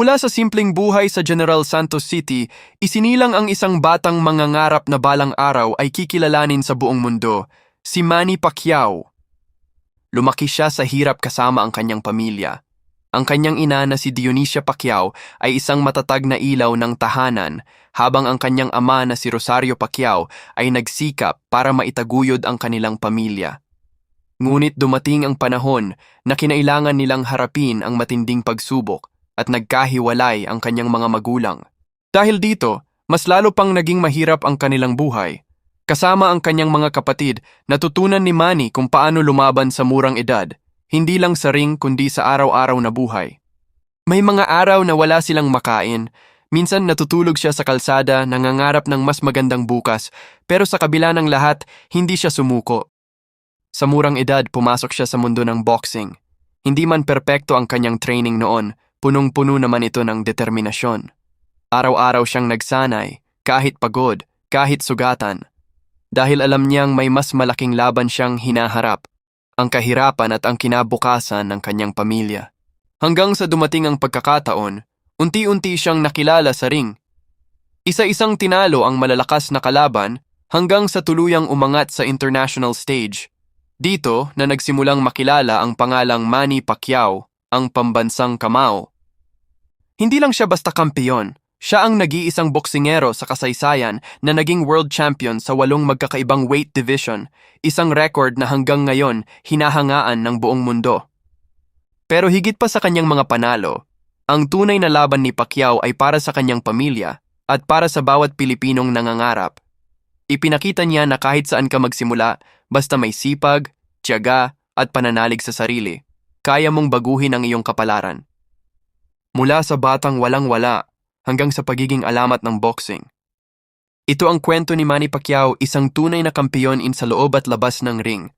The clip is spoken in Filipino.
Mula sa simpleng buhay sa General Santos City, isinilang ang isang batang mangangarap na balang araw ay kikilalanin sa buong mundo, si Manny Pacquiao. Lumaki siya sa hirap kasama ang kanyang pamilya. Ang kanyang ina na si Dionisia Pacquiao ay isang matatag na ilaw ng tahanan, habang ang kanyang ama na si Rosario Pacquiao ay nagsikap para maitaguyod ang kanilang pamilya. Ngunit dumating ang panahon na kinailangan nilang harapin ang matinding pagsubok at nagkahiwalay ang kanyang mga magulang. Dahil dito, mas lalo pang naging mahirap ang kanilang buhay. Kasama ang kanyang mga kapatid, natutunan ni Manny kung paano lumaban sa murang edad, hindi lang sa ring kundi sa araw-araw na buhay. May mga araw na wala silang makain, minsan natutulog siya sa kalsada nangangarap ng mas magandang bukas, pero sa kabila ng lahat, hindi siya sumuko. Sa murang edad, pumasok siya sa mundo ng boxing. Hindi man perpekto ang kanyang training noon, punong-puno naman ito ng determinasyon. Araw-araw siyang nagsanay, kahit pagod, kahit sugatan. Dahil alam niyang may mas malaking laban siyang hinaharap, ang kahirapan at ang kinabukasan ng kanyang pamilya. Hanggang sa dumating ang pagkakataon, unti-unti siyang nakilala sa ring. Isa-isang tinalo ang malalakas na kalaban hanggang sa tuluyang umangat sa international stage. Dito na nagsimulang makilala ang pangalang Manny Pacquiao, ang pambansang kamao. Hindi lang siya basta kampeyon, siya ang nag-iisang boksingero sa kasaysayan na naging world champion sa 8 magkakaibang weight division, isang record na hanggang ngayon hinahangaan ng buong mundo. Pero higit pa sa kanyang mga panalo, ang tunay na laban ni Pacquiao ay para sa kanyang pamilya at para sa bawat Pilipinong nangangarap. Ipinakita niya na kahit saan ka magsimula, basta may sipag, tiyaga at pananalig sa sarili, kaya mong baguhin ang iyong kapalaran. Mula sa batang walang-wala hanggang sa pagiging alamat ng boxing. Ito ang kwento ni Manny Pacquiao, isang tunay na kampeon sa loob at labas ng ring.